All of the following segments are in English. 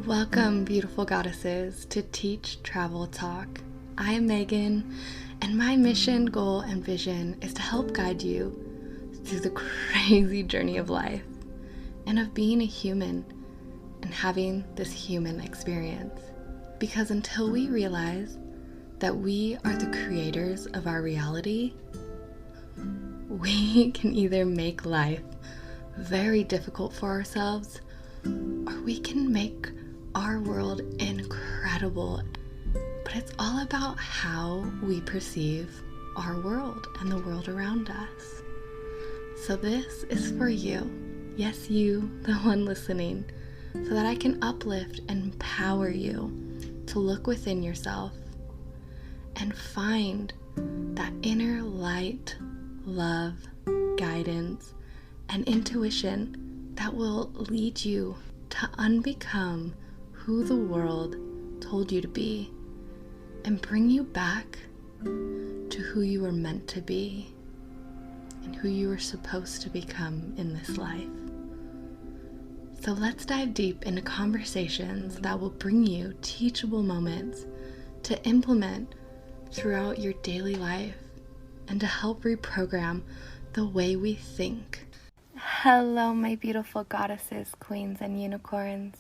Welcome, beautiful goddesses, to Teach, Travel, Talk. I am Megan, and my mission, goal, and vision is to help guide you through the crazy journey of life and of being a human and having this human experience. Because until we realize that we are the creators of our reality, we can either make life very difficult for ourselves, or we can make our world incredible. But it's all about how we perceive our world and the world around us. So this is for you. Yes, you, the one listening, so that I can uplift and empower you to look within yourself and find that inner light, love, guidance, and intuition that will lead you to unbecome who the world told you to be and bring you back to who you were meant to be and who you were supposed to become in this life. So let's dive deep into conversations that will bring you teachable moments to implement throughout your daily life and to help reprogram the way we think. Hello, my beautiful goddesses, queens, and unicorns,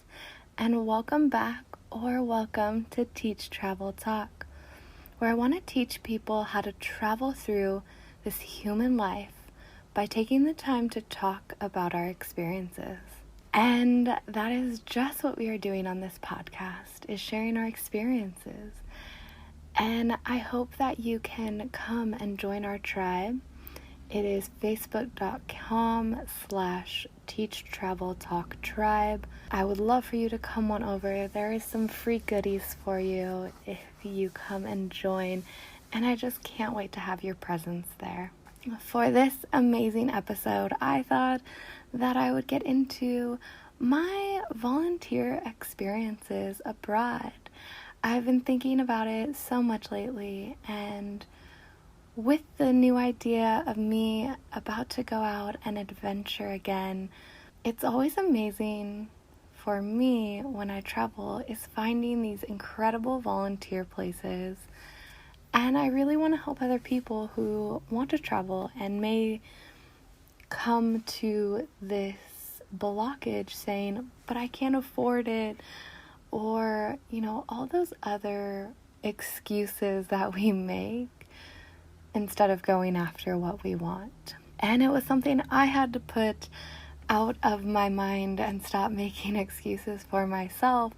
and welcome back or welcome to Teach, Travel, Talk, where I want to teach people how to travel through this human life by taking the time to talk about our experiences. And that is just what we are doing on this podcast, is sharing our experiences. And I hope that you can come and join our tribe. It is facebook.com/TEACH.TRAVEL.TALK tribe. I would love for you to come on over. There is some free goodies for you if you come and join, and I just can't wait to have your presence there. For this amazing episode, I thought that I would get into my volunteer experiences abroad. I've been thinking about it so much lately, and with the new idea of me about to go out and adventure again, it's always amazing for me when I travel is finding these incredible volunteer places. And I really want to help other people who want to travel and may come to this blockage saying, but I can't afford it, or, all those other excuses that we make instead of going after what we want. And it was something I had to put out of my mind and stop making excuses for myself,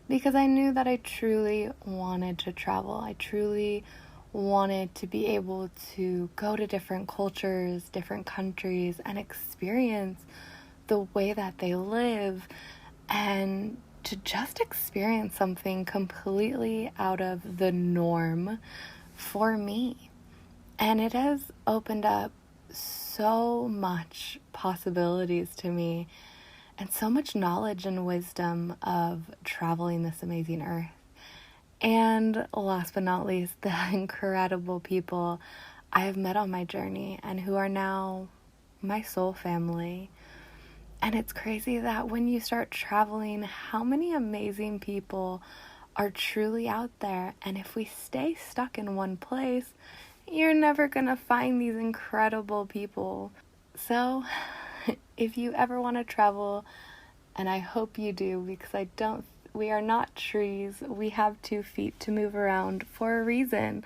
because I knew that I truly wanted to travel. I truly wanted to be able to go to different cultures, different countries, and experience the way that they live, and to just experience something completely out of the norm for me. And it has opened up so much possibilities to me and so much knowledge and wisdom of traveling this amazing earth. And last but not least, the incredible people I have met on my journey and who are now my soul family. And it's crazy that when you start traveling, how many amazing people are truly out there. And if we stay stuck in one place, you're never gonna find these incredible people. So if you ever want to travel, and I hope you do, because we are not trees. We have 2 feet to move around for a reason.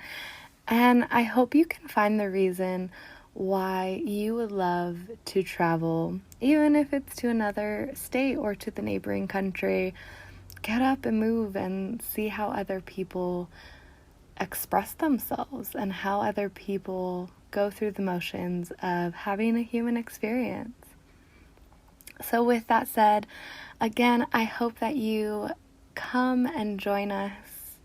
And I hope you can find the reason why you would love to travel, even if it's to another state or to the neighboring country. Get up and move and see how other people express themselves and how other people go through the motions of having a human experience. So with that said, again, I hope that you come and join us,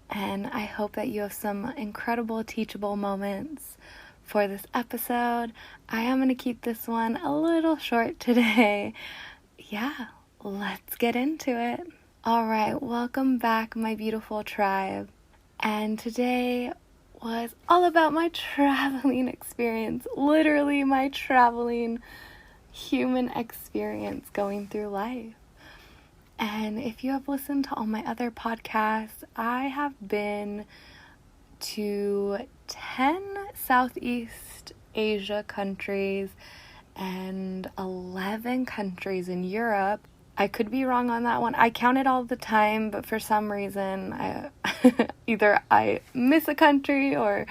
and I hope that you have some incredible teachable moments for this episode. I am going to keep this one a little short today. Yeah, let's get into it. All right, welcome back, my beautiful tribe. And today was all about my traveling experience, literally my traveling human experience going through life. And if you have listened to all my other podcasts, I have been to 10 Southeast Asia countries and 11 countries in Europe. I could be wrong on that one. I count it all the time, but for some reason, either I miss a country or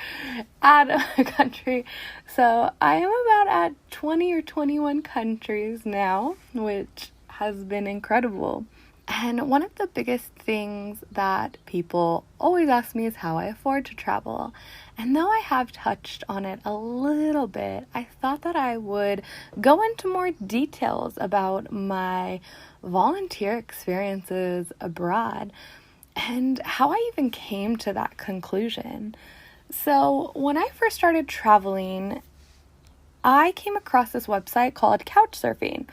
add a country. So I am about at 20 or 21 countries now, which has been incredible. And one of the biggest things that people always ask me is how I afford to travel. And though I have touched on it a little bit, I thought that I would go into more details about my volunteer experiences abroad and how I even came to that conclusion. So when I first started traveling, I came across this website called Couchsurfing,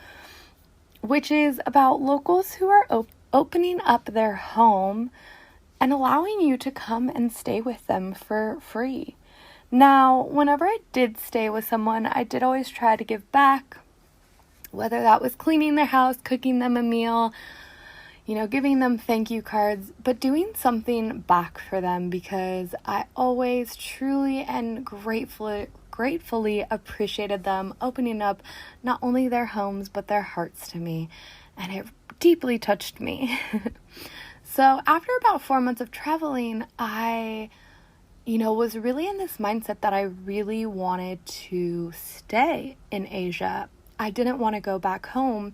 which is about locals who are opening up their home and allowing you to come and stay with them for free. Now, whenever I did stay with someone, I did always try to give back, whether that was cleaning their house, cooking them a meal, giving them thank you cards, but doing something back for them, because I always truly and gratefully appreciated them opening up not only their homes but their hearts to me, and it deeply touched me. So after about 4 months of traveling, I was really in this mindset that I really wanted to stay in Asia. I didn't want to go back home.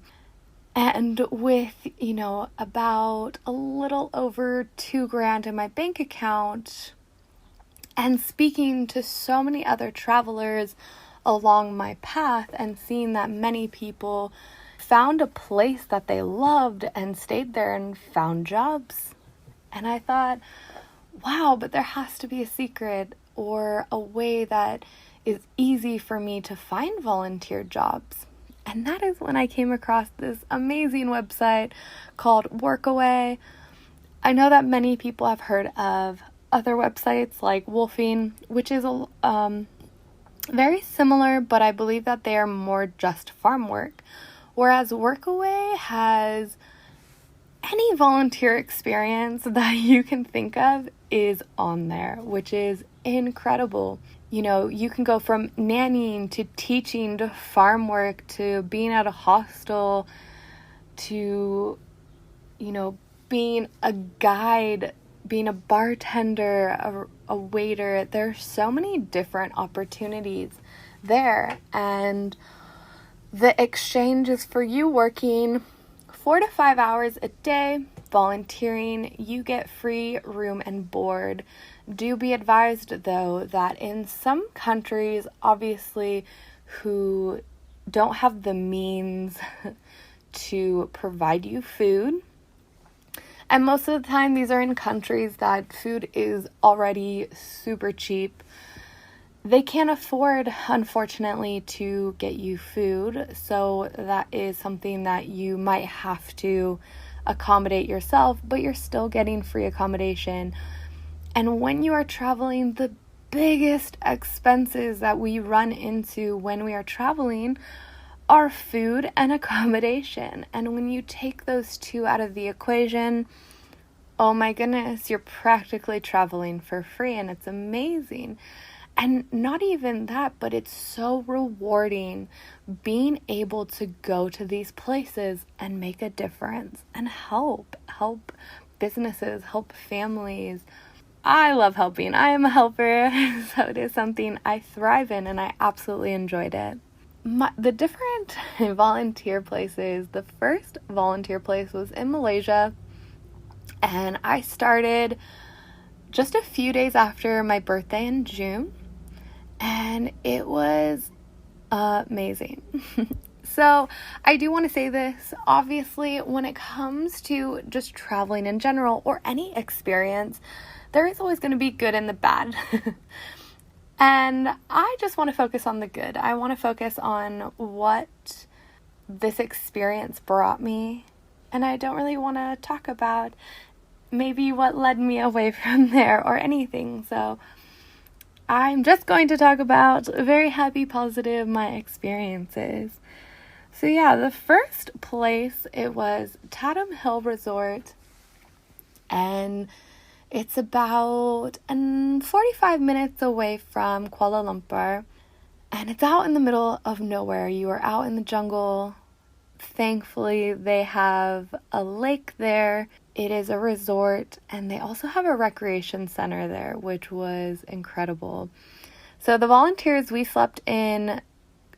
And with, about a little over $2,000 in my bank account, and speaking to so many other travelers along my path and seeing that many people found a place that they loved and stayed there and found jobs. And I thought, wow, but there has to be a secret or a way that is easy for me to find volunteer jobs. And that is when I came across this amazing website called Workaway. I know that many people have heard of other websites like Wolfing, which is very similar, but I believe that they are more just farm work. Whereas Workaway has any volunteer experience that you can think of is on there, which is incredible. You can go from nannying to teaching to farm work to being at a hostel to, being a guide, being a bartender, a waiter. There's so many different opportunities there. And the exchange is for you working 4 to 5 hours a day, volunteering. You get free room and board. Do be advised, though, that in some countries, obviously, who don't have the means to provide you food, and most of the time these are in countries that food is already super cheap, they can't afford, unfortunately, to get you food. So that is something that you might have to accommodate yourself, but you're still getting free accommodation. And when you are traveling, the biggest expenses that we run into when we are traveling are food and accommodation. And when you take those two out of the equation, oh my goodness, you're practically traveling for free, and it's amazing. And not even that, but it's so rewarding being able to go to these places and make a difference and help businesses, help families. I love helping. I am a helper, so it is something I thrive in, and I absolutely enjoyed it. The different volunteer places, the first volunteer place was in Malaysia, and I started just a few days after my birthday in June. And it was amazing. So I do want to say this. Obviously, when it comes to just traveling in general or any experience, there is always going to be good and the bad. And I just want to focus on the good. I want to focus on what this experience brought me. And I don't really want to talk about maybe what led me away from there or anything. So I'm just going to talk about very happy, positive, my experiences. So yeah, the first place, it was Tatham Hill Resort, and it's about 45 minutes away from Kuala Lumpur, and it's out in the middle of nowhere. You are out in the jungle. Thankfully, they have a lake there. It is a resort, and they also have a recreation center there, which was incredible. So the volunteers, we slept in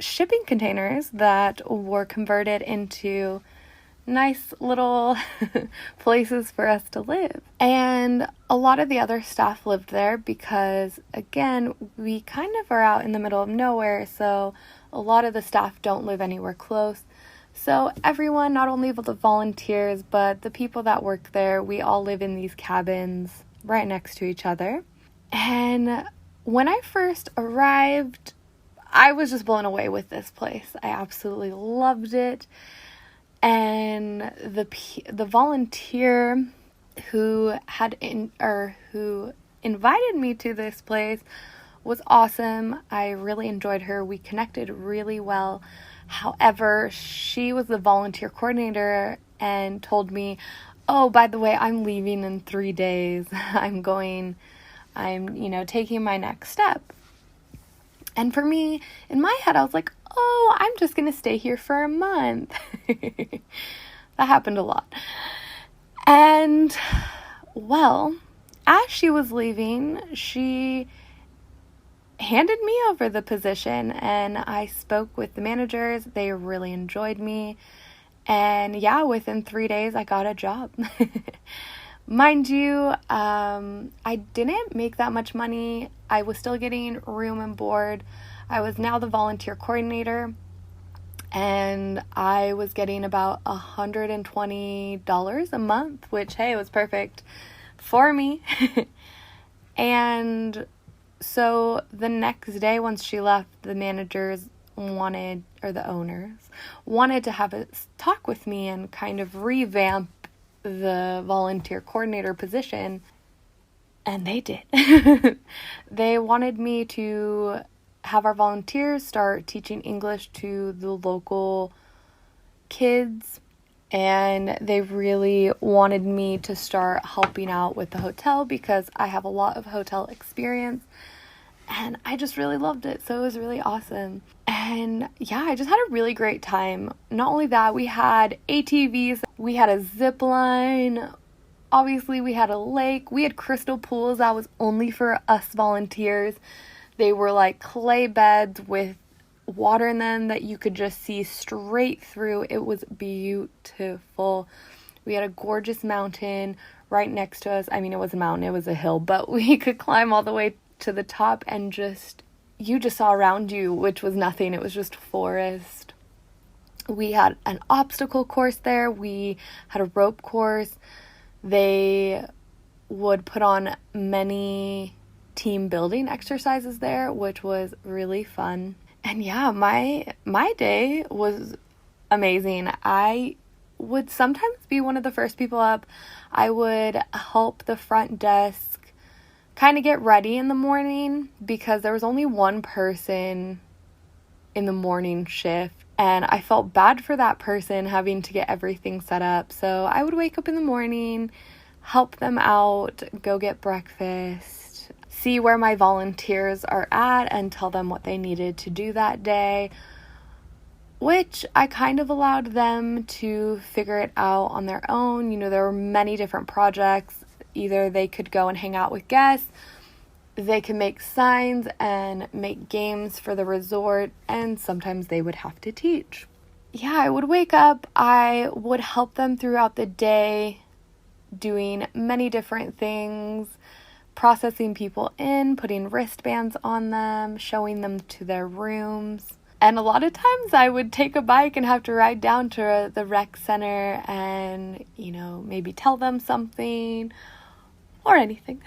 shipping containers that were converted into nice little places for us to live. And a lot of the other staff lived there because, again, we kind of are out in the middle of nowhere, so a lot of the staff don't live anywhere close. So everyone, not only the volunteers, but the people that work there, we all live in these cabins right next to each other. And when I first arrived, I was just blown away with this place. I absolutely loved it. And the volunteer who invited me to this place was awesome. I really enjoyed her. We connected really well. However, she was the volunteer coordinator and told me, "Oh, by the way, I'm leaving in 3 days. I'm taking my next step." And for me, in my head, I was like, "Oh, I'm just going to stay here for a month." That happened a lot. And, well, as she was leaving, she handed me over the position, and I spoke with the managers. They really enjoyed me. And yeah, within 3 days, I got a job. Mind you, I didn't make that much money. I was still getting room and board. I was now the volunteer coordinator, and I was getting about $120 a month, which, hey, was perfect for me. And so the next day, once she left, the the owners wanted to have a talk with me and kind of revamp the volunteer coordinator position, and they did. They wanted me to have our volunteers start teaching English to the local kids, and they really wanted me to start helping out with the hotel because I have a lot of hotel experience, and I just really loved it. So it was really awesome. And yeah, I just had a really great time. Not only that, we had ATVs, we had a zip line, obviously we had a lake, we had crystal pools that was only for us volunteers. They were like clay beds with water in them that you could just see straight through. It was beautiful. We had a gorgeous mountain right next to us. I mean, it was a mountain, it was a hill, but we could climb all the way to the top, and you just saw around you, which was nothing. It was just forest. We had an obstacle course there. We had a rope course. They would put on many team building exercises there, which was really fun. And yeah, my day was amazing. I would sometimes be one of the first people up. I would help the front desk kind of get ready in the morning because there was only one person in the morning shift, and I felt bad for that person having to get everything set up. So I would wake up in the morning, help them out, go get breakfast, see where my volunteers are at, and tell them what they needed to do that day, which I kind of allowed them to figure it out on their own. There were many different projects. Either they could go and hang out with guests, they could make signs and make games for the resort, and sometimes they would have to teach. Yeah, I would wake up, I would help them throughout the day, doing many different things, processing people in, putting wristbands on them, showing them to their rooms. And a lot of times I would take a bike and have to ride down to the rec center and, maybe tell them something or anything.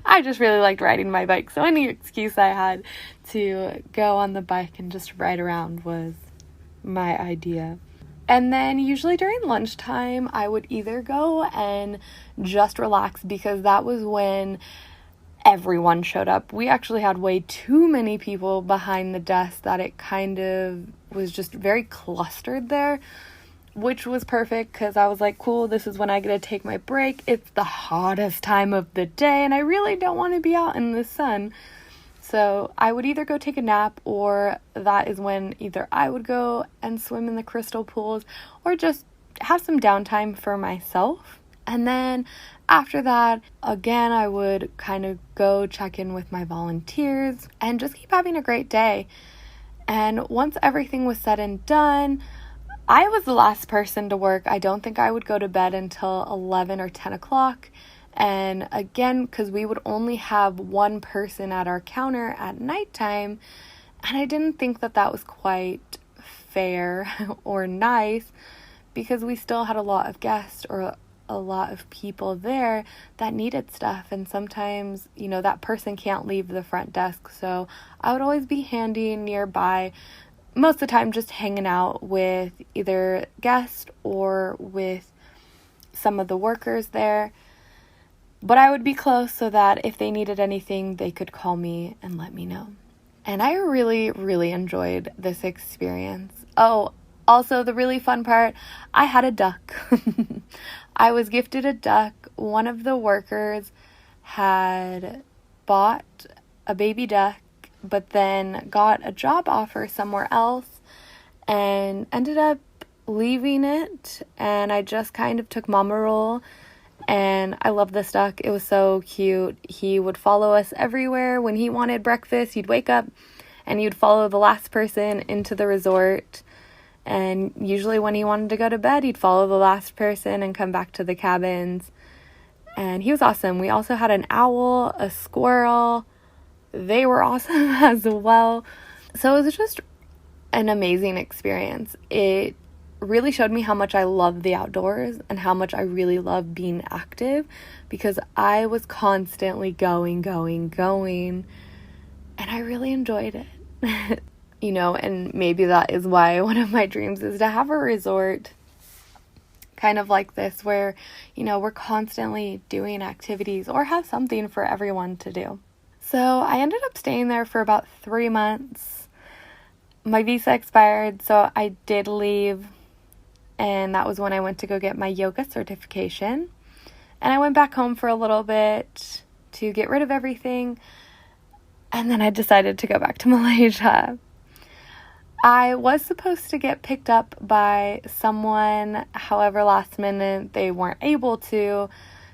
I just really liked riding my bike, so any excuse I had to go on the bike and just ride around was my idea. And then usually during lunchtime, I would either go and just relax because that was when everyone showed up. We actually had way too many people behind the desk that it kind of was just very clustered there, which was perfect because I was like, cool, this is when I get to take my break. It's the hottest time of the day and I really don't want to be out in the sun. So I would either go take a nap, or that is when either I would go and swim in the crystal pools or just have some downtime for myself. And then after that, again, I would kind of go check in with my volunteers and just keep having a great day. And once everything was said and done, I was the last person to work. I don't think I would go to bed until 11 or 10 o'clock. And again, because we would only have one person at our counter at nighttime, and I didn't think that that was quite fair or nice, because we still had a lot of guests or a lot of people there that needed stuff, and sometimes, you know, that person can't leave the front desk. So I would always be handy nearby, most of the time just hanging out with either guests or with some of the workers there. But I would be close so that if they needed anything, they could call me and let me know. And I really, really enjoyed this experience. Oh, also the really fun part, I had a duck. I was gifted a duck. One of the workers had bought a baby duck, but then got a job offer somewhere else and ended up leaving it. And I just kind of took mama role. And I love this duck. It was so cute. He would follow us everywhere. When he wanted breakfast, he'd wake up and he would follow the last person into the resort. And usually when he wanted to go to bed, he'd follow the last person and come back to the cabins. And he was awesome. We also had an owl, a squirrel. They were awesome as well. So it was just an amazing experience. It really showed me how much I love the outdoors and how much I really love being active, because I was constantly going, and I really enjoyed it. You know, and maybe that is why one of my dreams is to have a resort kind of like this, where, you know, we're constantly doing activities or have something for everyone to do. So I ended up staying there for about 3 months. My visa expired, so I did leave. And that was when I went to go get my yoga certification. And I went back home for a little bit to get rid of everything. And then I decided to go back to Malaysia. I was supposed to get picked up by someone, however, last minute they weren't able to.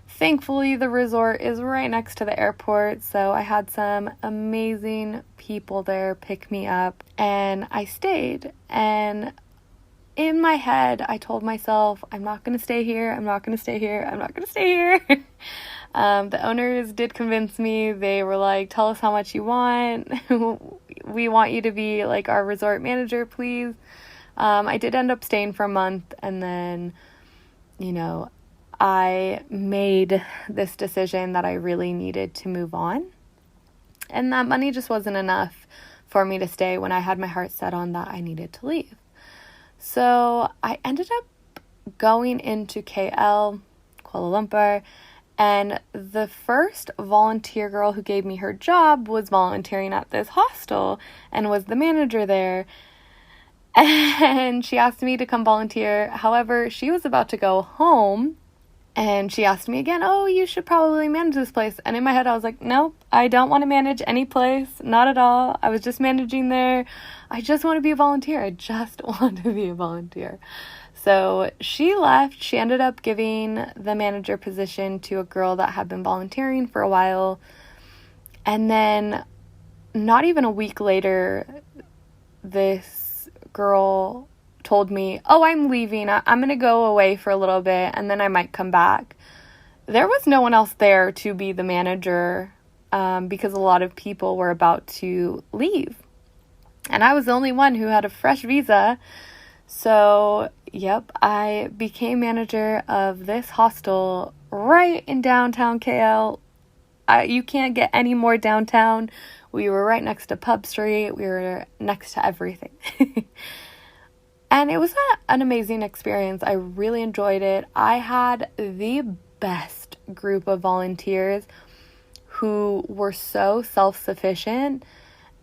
Thankfully, the resort is right next to the airport, so I had some amazing people there pick me up, and I stayed. And in my head, I told myself, I'm not going to stay here, I'm not going to stay here, I'm not going to stay here. The owners did convince me. They were like, tell us how much you want. We want you to be like our resort manager, please. I did end up staying for a month, and then, you know, I made this decision that I really needed to move on. And that money just wasn't enough for me to stay when I had my heart set on that I needed to leave. So I ended up going into KL, Kuala Lumpur, and the first volunteer girl who gave me her job was volunteering at this hostel and was the manager there. And she asked me to come volunteer. However, she was about to go home, and she asked me again, oh, you should probably manage this place. And in my head, I was like, nope, I don't want to manage any place. Not at all. I was just managing there. I just want to be a volunteer. I just want to be a volunteer. So she left. She ended up giving the manager position to a girl that had been volunteering for a while. And then not even a week later, this girl told me, oh, I'm leaving. I'm going to go away for a little bit and then I might come back. There was no one else there to be the manager because a lot of people were about to leave. And I was the only one who had a fresh visa. So, yep, I became manager of this hostel right in downtown KL. You can't get any more downtown. We were right next to Pub Street. We were next to everything. And it was an amazing experience. I really enjoyed it. I had the best group of volunteers who were so self-sufficient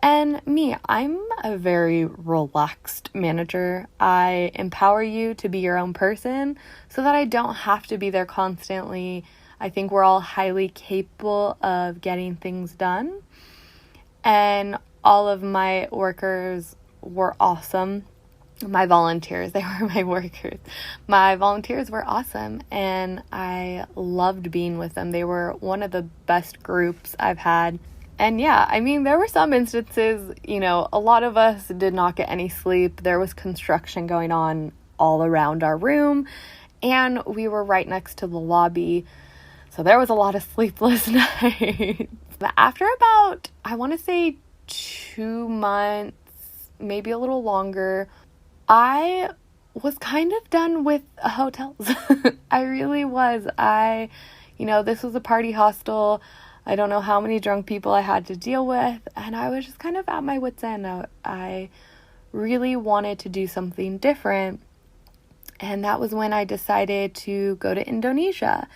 And me, I'm a very relaxed manager. I empower you to be your own person so that I don't have to be there constantly. I think we're all highly capable of getting things done. And all of my workers were awesome. My volunteers, they were my workers. My volunteers were awesome, and I loved being with them. They were one of the best groups I've had. And yeah, I mean, there were some instances, a lot of us did not get any sleep. There was construction going on all around our room, and we were right next to the lobby. So there was a lot of sleepless nights. But after about, I want to say 2 months, maybe a little longer, I was kind of done with hotels. I really was. This was a party hostel. I don't know how many drunk people I had to deal with, and I was just kind of at my wit's end. I really wanted to do something different, and that was when I decided to go to Indonesia.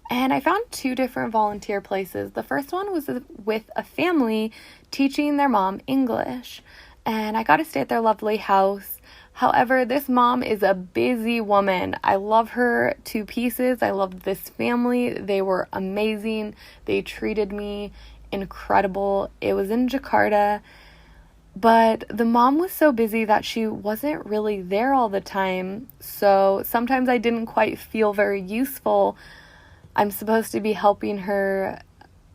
And I found 2 different volunteer places. The first one was with a family teaching their mom English, and I got to stay at their lovely house. However, this mom is a busy woman. I love her to pieces. I loved this family. They were amazing. They treated me incredible. It was in Jakarta, but the mom was so busy that she wasn't really there all the time. So sometimes I didn't quite feel very useful. I'm supposed to be helping her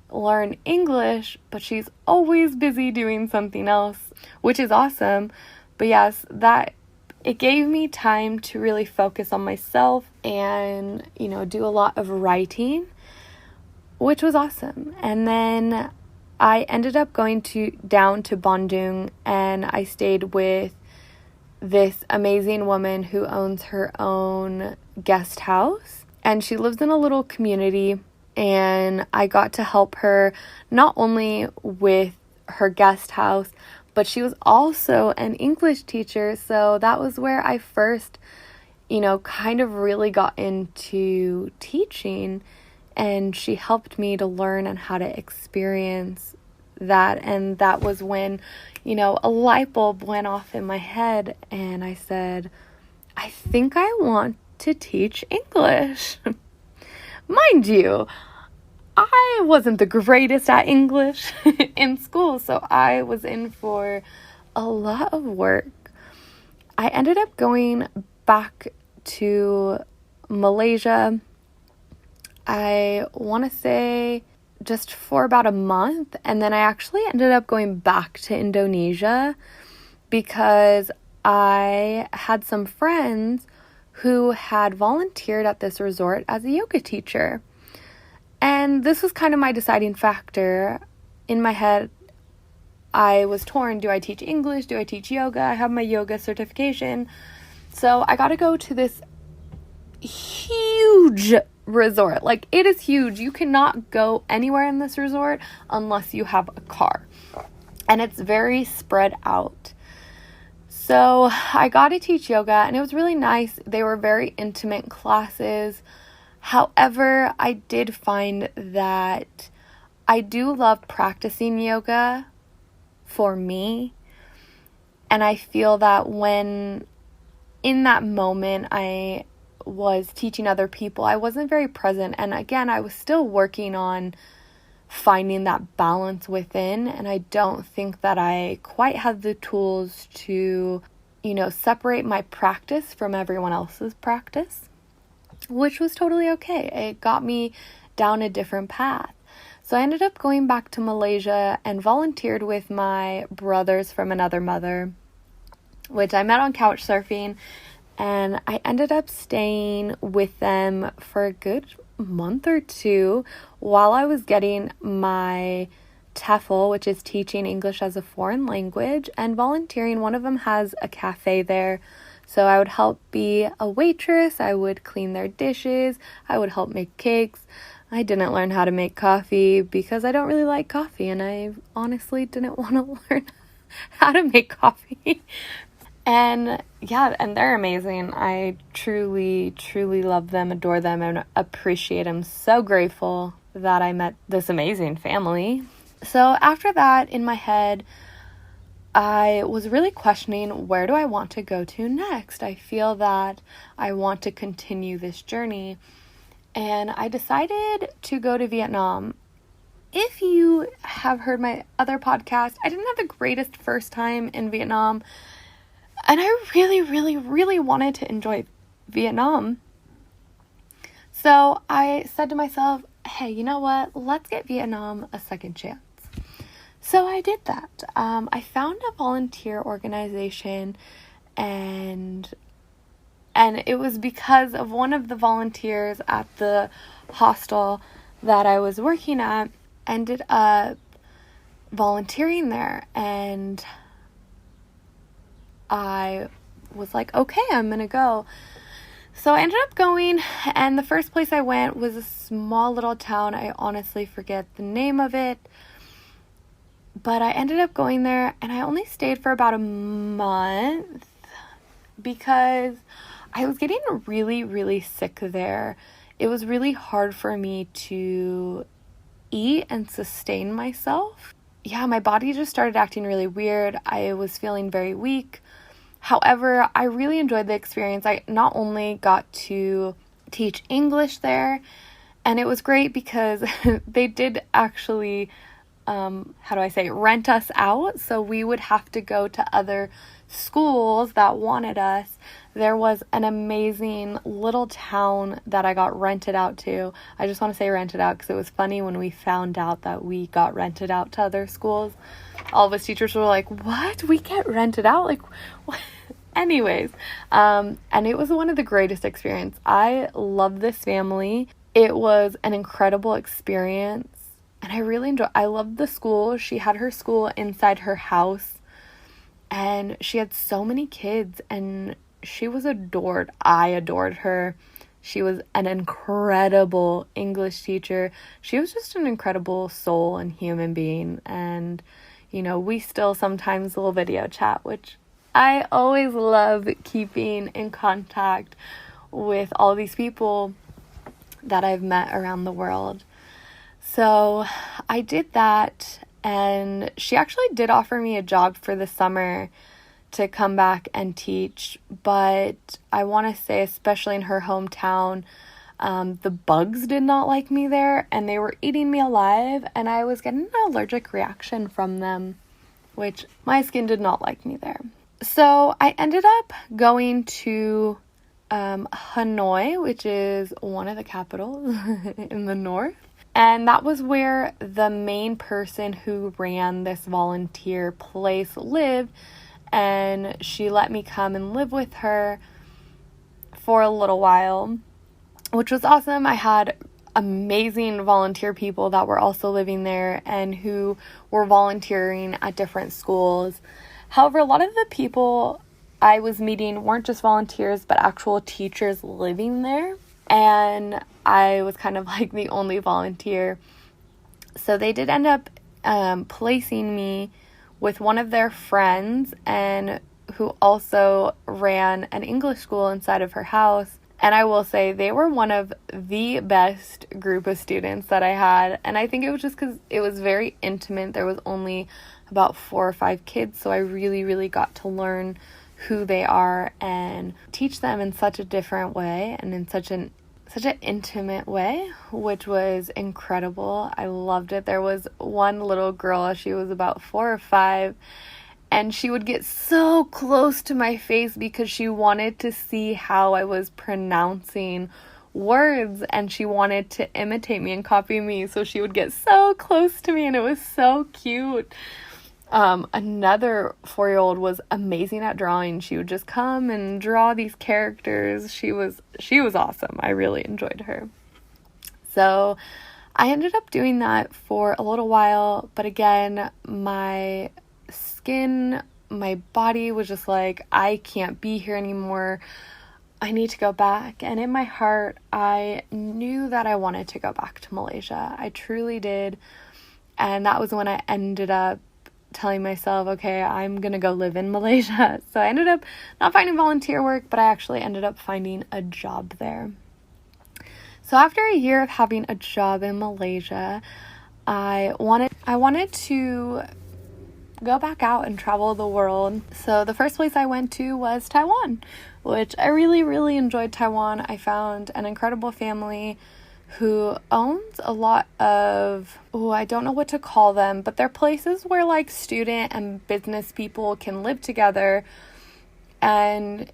learn English, but she's always busy doing something else, which is awesome. But yes, it gave me time to really focus on myself and, do a lot of writing, which was awesome. And then I ended up going down to Bandung, and I stayed with this amazing woman who owns her own guest house, and she lives in a little community, and I got to help her not only with her guest house, but she was also an English teacher. So that was where I first, kind of really got into teaching, and she helped me to learn and how to experience that. And that was when, a light bulb went off in my head, and I said, I think I want to teach English. Mind you, I wasn't the greatest at English in school, so I was in for a lot of work. I ended up going back to Malaysia, I want to say just for about a month, and then I actually ended up going back to Indonesia because I had some friends who had volunteered at this resort as a yoga teacher. And this was kind of my deciding factor. In my head, I was torn. Do I teach English? Do I teach yoga? I have my yoga certification. So I got to go to this huge resort. Like, it is huge. You cannot go anywhere in this resort unless you have a car. And it's very spread out. So I got to teach yoga, and it was really nice. They were very intimate classes. However, I did find that I do love practicing yoga for me. And I feel that when in that moment I was teaching other people, I wasn't very present. And again, I was still working on finding that balance within. And I don't think that I quite had the tools to, separate my practice from everyone else's practice, which was totally okay. It got me down a different path. So I ended up going back to Malaysia and volunteered with my brothers from another mother, which I met on couch surfing, and I ended up staying with them for a good month or 2 while I was getting my TEFL, which is teaching English as a foreign language, and volunteering. One of them has a cafe there. So I would help be a waitress, I would clean their dishes, I would help make cakes. I didn't learn how to make coffee because I don't really like coffee, and I honestly didn't want to learn how to make coffee. And yeah, and they're amazing. I truly, truly love them, adore them, and appreciate them. So grateful that I met this amazing family. So after that, in my head, I was really questioning, where do I want to go to next? I feel that I want to continue this journey. And I decided to go to Vietnam. If you have heard my other podcast, I didn't have the greatest first time in Vietnam. And I really, really, really wanted to enjoy Vietnam. So I said to myself, hey, you know what? Let's get Vietnam a second chance. So I did that. I found a volunteer organization, and it was because of one of the volunteers at the hostel that I was working at ended up volunteering there, and I was like, okay, I'm gonna go. So I ended up going, and the first place I went was a small little town. I honestly forget the name of it. But I ended up going there, and I only stayed for about a month because I was getting really, really sick there. It was really hard for me to eat and sustain myself. Yeah, my body just started acting really weird. I was feeling very weak. However, I really enjoyed the experience. I not only got to teach English there, and it was great because they did actually rent us out. So we would have to go to other schools that wanted us. There was an amazing little town that I got rented out to. I just want to say rented out because it was funny when we found out that we got rented out to other schools. All of us teachers were like, what? We get rented out? Like, what? Anyways, and it was one of the greatest experiences. I love this family. It was an incredible experience. And I really I loved the school. She had her school inside her house, and she had so many kids, and she was adored. I adored her. She was an incredible English teacher. She was just an incredible soul and human being. And, we still sometimes will video chat, which I always love keeping in contact with all these people that I've met around the world. So I did that, and she actually did offer me a job for the summer to come back and teach, but I want to say, especially in her hometown, the bugs did not like me there, and they were eating me alive, and I was getting an allergic reaction from them, which my skin did not like me there. So I ended up going to Hanoi, which is one of the capitals in the north. And that was where the main person who ran this volunteer place lived, and she let me come and live with her for a little while, which was awesome. I had amazing volunteer people that were also living there and who were volunteering at different schools. However, a lot of the people I was meeting weren't just volunteers, but actual teachers living there. And I was kind of like the only volunteer. So they did end up placing me with one of their friends, and who also ran an English school inside of her house. And I will say they were one of the best group of students that I had. And I think it was just because it was very intimate. There was only about 4 or 5 kids. So I really, really got to learn who they are and teach them in such a different way and in such an intimate way, which was incredible. I loved it. There was one little girl, she was about 4 or 5, and she would get so close to my face because she wanted to see how I was pronouncing words, and she wanted to imitate me and copy me, so she would get so close to me, and it was so cute. Another 4-year-old was amazing at drawing. She would just come and draw these characters. She was awesome. I really enjoyed her. So I ended up doing that for a little while, but again, my skin, my body was just like, I can't be here anymore. I need to go back. And in my heart, I knew that I wanted to go back to Malaysia. I truly did. And that was when I ended up telling myself, okay, I'm gonna go live in Malaysia. So I ended up not finding volunteer work, but I actually ended up finding a job there. So after a year of having a job in Malaysia, I wanted to go back out and travel the world. So the first place I went to was Taiwan, which I really, really enjoyed Taiwan. I found an incredible family who owns a lot of, I don't know what to call them, but they're places where like student and business people can live together and,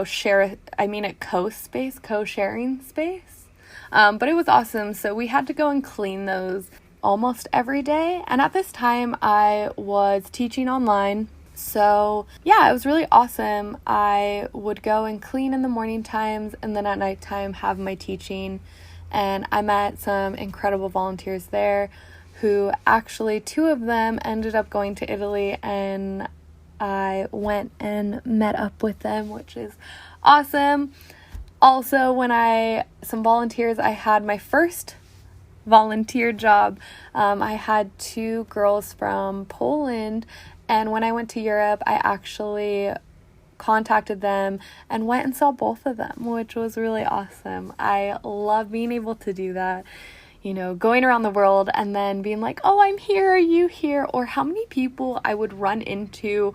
share, a co-sharing space. But it was awesome. So we had to go and clean those almost every day. And at this time I was teaching online. So yeah, it was really awesome. I would go and clean in the morning times and then at nighttime have my teaching. And I met some incredible volunteers there who actually 2 of them ended up going to Italy, and I went and met up with them, which is awesome. Also, some volunteers, I had my first volunteer job. I had 2 girls from Poland, and when I went to Europe, I actually contacted them and went and saw both of them, which was really awesome. I love being able to do that, going around the world and then being like, oh, I'm here, are you here? Or how many people I would run into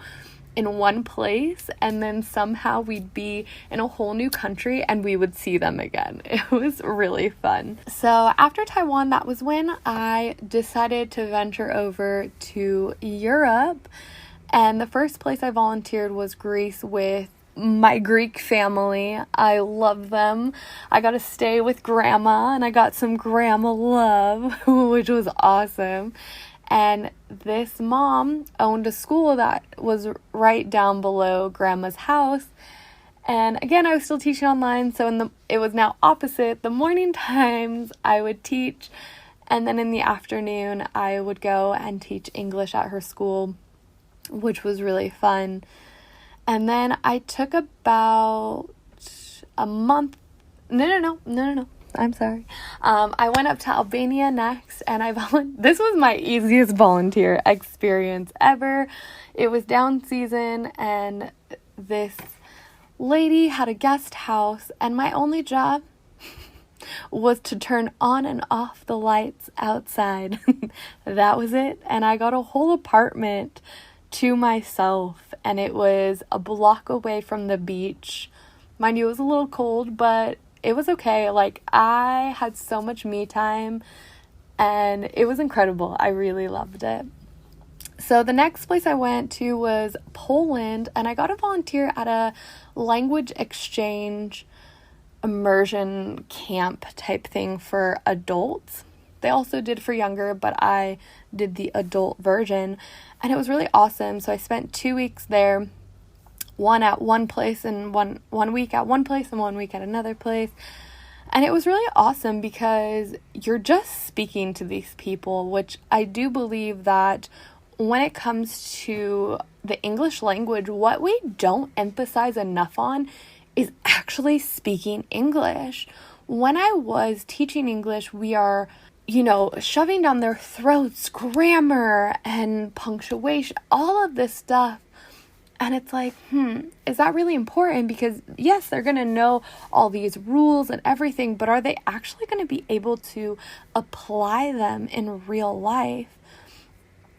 in one place and then somehow we'd be in a whole new country and we would see them again. It was really fun. So after Taiwan, that was when I decided to venture over to Europe. And the first place I volunteered was Greece with my Greek family. I love them. I got to stay with grandma and I got some grandma love, which was awesome. And this mom owned a school that was right down below grandma's house. And again, I was still teaching online. So it was now opposite. The morning times I would teach, and then in the afternoon I would go and teach English at her school, which was really fun. And then I took about a month. No. I'm sorry. I went up to Albania next, and this was my easiest volunteer experience ever. It was down season, and this lady had a guest house, and my only job was to turn on and off the lights outside. That was it. And I got a whole apartment to myself, and it was a block away from the beach. Mind you, it was a little cold, but it was okay. Like, I had so much me time, and it was incredible. I really loved it. So the next place I went to was Poland, and I got to volunteer at a language exchange immersion camp type thing for adults. They also did for younger, but I did the adult version, and it was really awesome. So I spent 2 weeks there, one at one place and one week at one place and 1 week at another place. And it was really awesome because you're just speaking to these people, which I do believe that when it comes to the English language, what we don't emphasize enough on is actually speaking English. When I was teaching English, we are, shoving down their throats grammar and punctuation, all of this stuff. And it's like, is that really important? Because yes, they're going to know all these rules and everything, but are they actually going to be able to apply them in real life?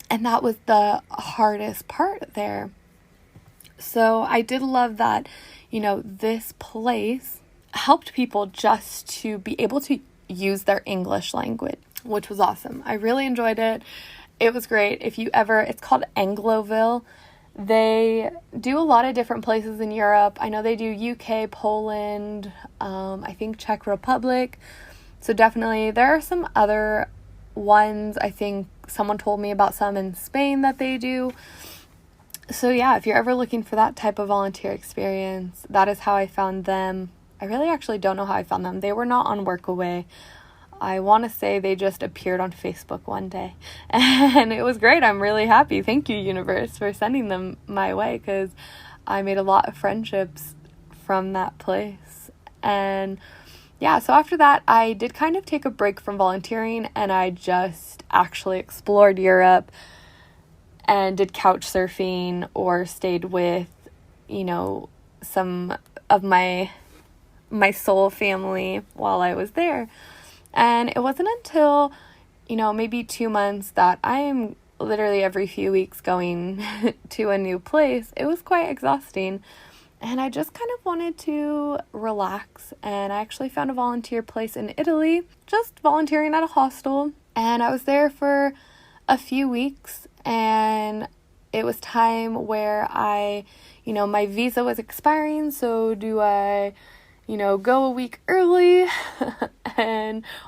And that was the hardest part there. So I did love that, this place helped people just to be able to use their English language, which was awesome. I really enjoyed it. It was great. It's called Angloville. They do a lot of different places in Europe. I know they do UK, Poland, I think Czech Republic. So definitely there are some other ones. I think someone told me about some in Spain that they do. So yeah, if you're ever looking for that type of volunteer experience, that is how I found them. I really actually don't know how I found them. They were not on Workaway. I want to say they just appeared on Facebook one day, and it was great. I'm really happy. Thank you, universe, for sending them my way, because I made a lot of friendships from that place. And yeah, so after that, I did kind of take a break from volunteering, and I just actually explored Europe and did couch surfing or stayed with, some of my soul family while I was there. And it wasn't until, maybe 2 months that I am literally every few weeks going to a new place, it was quite exhausting. And I just kind of wanted to relax. And I actually found a volunteer place in Italy, just volunteering at a hostel. And I was there for a few weeks, and it was time where my visa was expiring. So do I, go a week early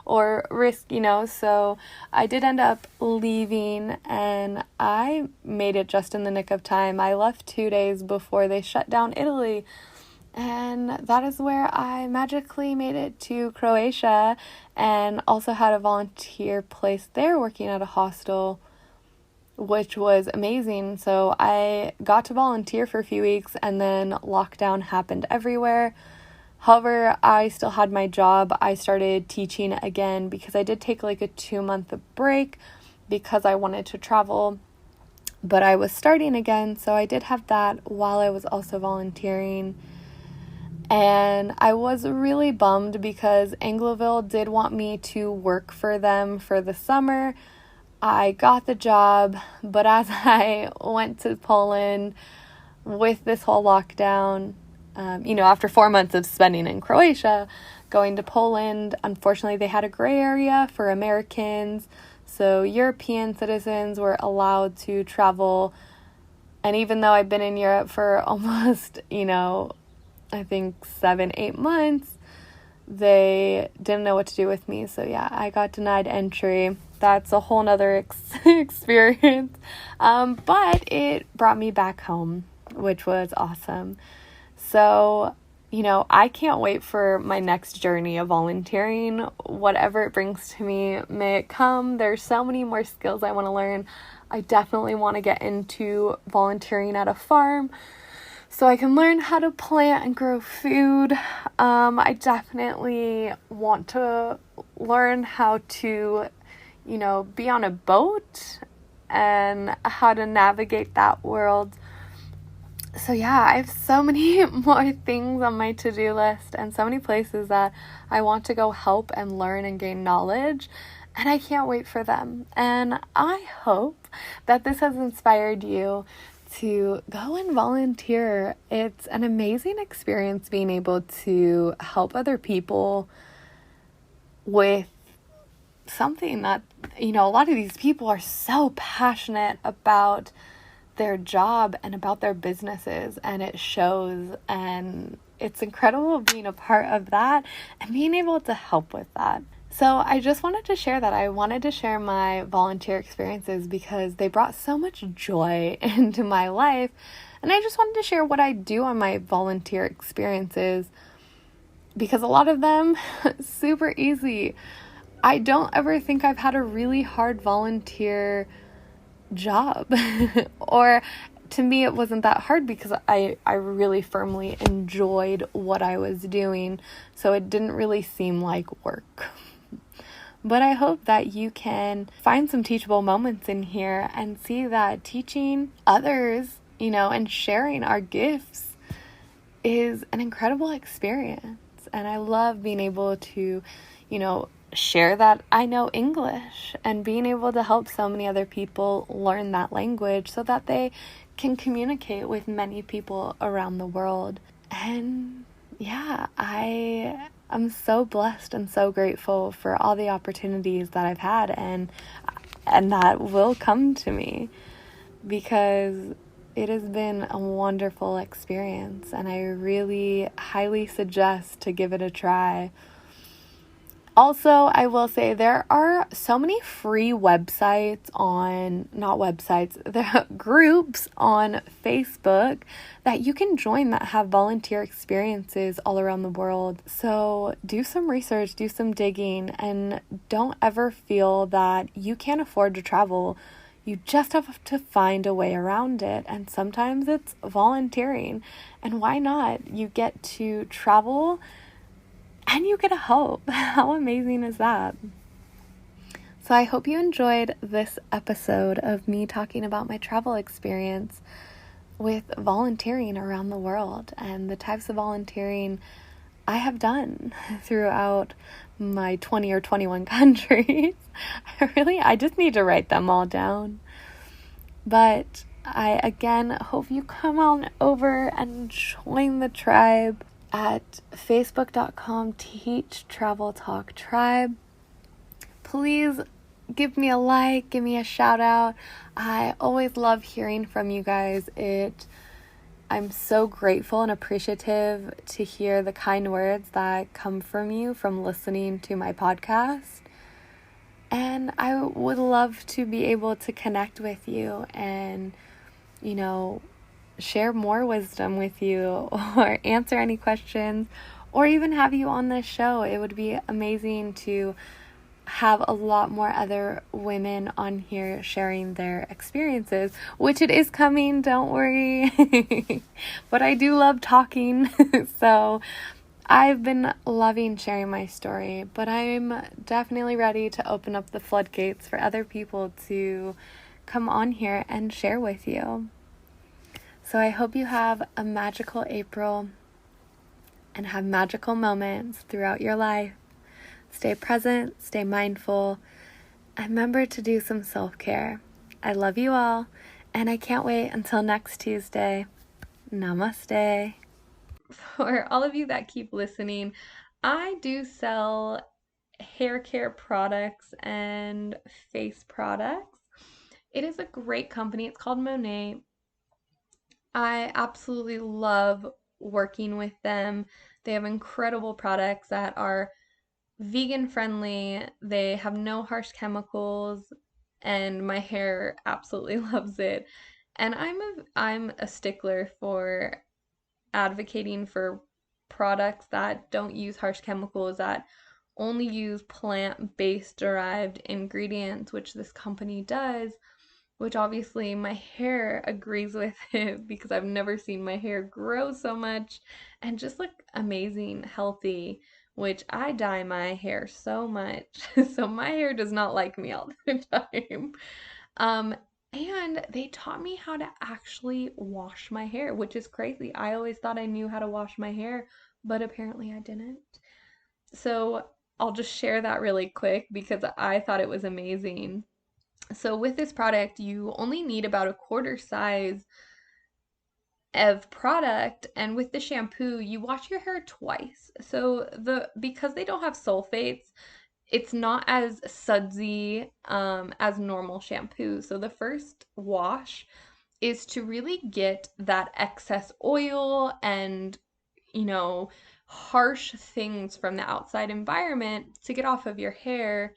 or risk, so I did end up leaving, and I made it just in the nick of time. I left 2 days before they shut down Italy, and that is where I magically made it to Croatia, and also had a volunteer place there working at a hostel, which was amazing. So I got to volunteer for a few weeks, and then lockdown happened everywhere. However, I still had my job. I started teaching again because I did take like a 2-month break because I wanted to travel, but I was starting again. So I did have that while I was also volunteering. And I was really bummed because Angloville did want me to work for them for the summer. I got the job, but as I went to Poland with this whole lockdown, after 4 months of spending in Croatia, going to Poland, unfortunately they had a gray area for Americans. So European citizens were allowed to travel. And even though I've been in Europe for almost, I think 7-8 months, they didn't know what to do with me. So yeah, I got denied entry. That's a whole nother experience. But it brought me back home, which was awesome. So, I can't wait for my next journey of volunteering. Whatever it brings to me, may it come. There's so many more skills I want to learn. I definitely want to get into volunteering at a farm so I can learn how to plant and grow food. I definitely want to learn how to, be on a boat and how to navigate that world. So yeah, I have so many more things on my to-do list and so many places that I want to go help and learn and gain knowledge, and I can't wait for them. And I hope that this has inspired you to go and volunteer. It's an amazing experience being able to help other people with something that, a lot of these people are so passionate about their job and about their businesses, and it shows, and it's incredible being a part of that and being able to help with that. So I just wanted to share that. I wanted to share my volunteer experiences because they brought so much joy into my life, and I just wanted to share what I do on my volunteer experiences because a lot of them super easy. I don't ever think I've had a really hard volunteer job or to me it wasn't that hard because I really firmly enjoyed what I was doing, so it didn't really seem like work. But I hope that you can find some teachable moments in here and see that teaching others, and sharing our gifts is an incredible experience. And I love being able to, share that I know English and being able to help so many other people learn that language so that they can communicate with many people around the world. And yeah, I am so blessed and so grateful for all the opportunities that I've had and that will come to me, because it has been a wonderful experience and I really highly suggest to give it a try. Also, I will say there are so many free there are groups on Facebook that you can join that have volunteer experiences all around the world. So do some research, do some digging, and don't ever feel that you can't afford to travel. You just have to find a way around it. And sometimes it's volunteering. And why not? You get to travel and you get a help. How amazing is that? So I hope you enjoyed this episode of me talking about my travel experience with volunteering around the world and the types of volunteering I have done throughout my 20 or 21 countries. I just need to write them all down. But I again hope you come on over and join the tribe at facebook.com TEACH.TRAVEL.TALK tribe. Please give me a like, give me a shout out. I always love hearing from you guys. I'm so grateful and appreciative to hear the kind words that come from you from listening to my podcast. And I would love to be able to connect with you and, share more wisdom with you or answer any questions or even have you on this show. It would be amazing to have a lot more other women on here sharing their experiences, which it is coming, don't worry. But I do love talking, so I've been loving sharing my story, but I'm definitely ready to open up the floodgates for other people to come on here and share with you. So I hope you have a magical April and have magical moments throughout your life. Stay present, stay mindful, and remember to do some self-care. I love you all, and I can't wait until next Tuesday. Namaste. For all of you that keep listening, I do sell hair care products and face products. It is a great company. It's called Monet. I absolutely love working with them. They have incredible products that are vegan friendly. They have no harsh chemicals, and my hair absolutely loves it. And I'm a stickler for advocating for products that don't use harsh chemicals, that only use plant-based derived ingredients, which this company does, which obviously my hair agrees with it because I've never seen my hair grow so much and just look amazing, healthy, which I dye my hair so much. So my hair does not like me all the time. Um, and they taught me how to actually wash my hair, which is crazy. I always thought I knew how to wash my hair, but apparently I didn't. So I'll just share that really quick because I thought it was amazing. So with this product, you only need about a quarter size of product, and with the shampoo, you wash your hair twice. So because they don't have sulfates, it's not as sudsy as normal shampoo. So the first wash is to really get that excess oil and, you know, harsh things from the outside environment to get off of your hair.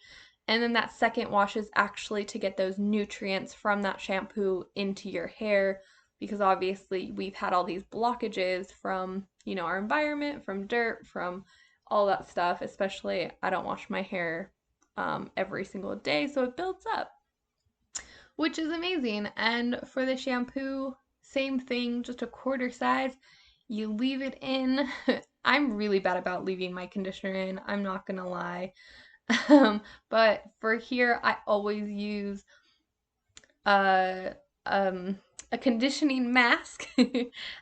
And then that second wash is actually to get those nutrients from that shampoo into your hair, because obviously we've had all these blockages from, our environment, from dirt, from all that stuff. Especially, I don't wash my hair every single day, so it builds up, which is amazing. And for the shampoo, same thing, just a quarter size. You leave it in. I'm really bad about leaving my conditioner in, I'm not gonna lie. But for here, I always use a um a conditioning mask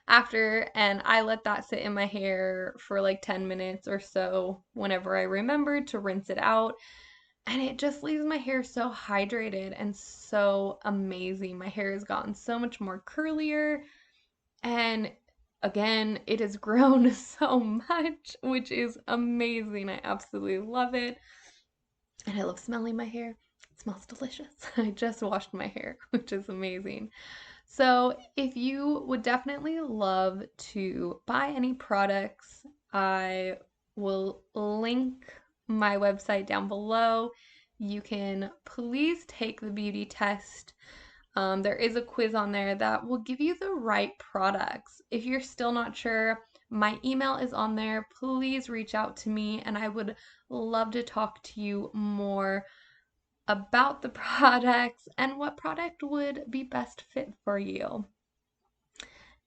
after, and I let that sit in my hair for like 10 minutes or so whenever I remember to rinse it out. And it just leaves my hair so hydrated and so amazing. My hair has gotten so much more curlier, and again, it has grown so much, which is amazing. I absolutely love it. And I love smelling my hair. It smells delicious. I just washed my hair, which is amazing. So if you would definitely love to buy any products, I will link my website down below. You can please take the beauty test. There is a quiz on there that will give you the right products. If you're still not sure, my email is on there. Please reach out to me, and I would love to talk to you more about the products and what product would be best fit for you,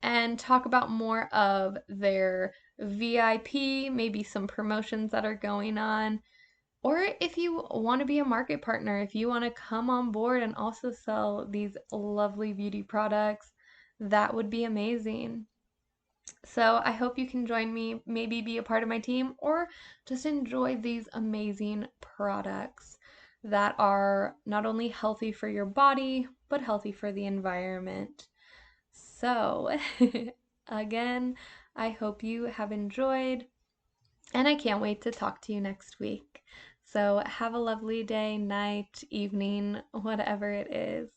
and talk about more of their VIP, maybe some promotions that are going on. Or if you want to be a market partner, if you want to come on board and also sell these lovely beauty products, that would be amazing. So I hope you can join me, maybe be a part of my team, or just enjoy these amazing products that are not only healthy for your body, but healthy for the environment. So, again, I hope you have enjoyed, and I can't wait to talk to you next week. So, have a lovely day, night, evening, whatever it is.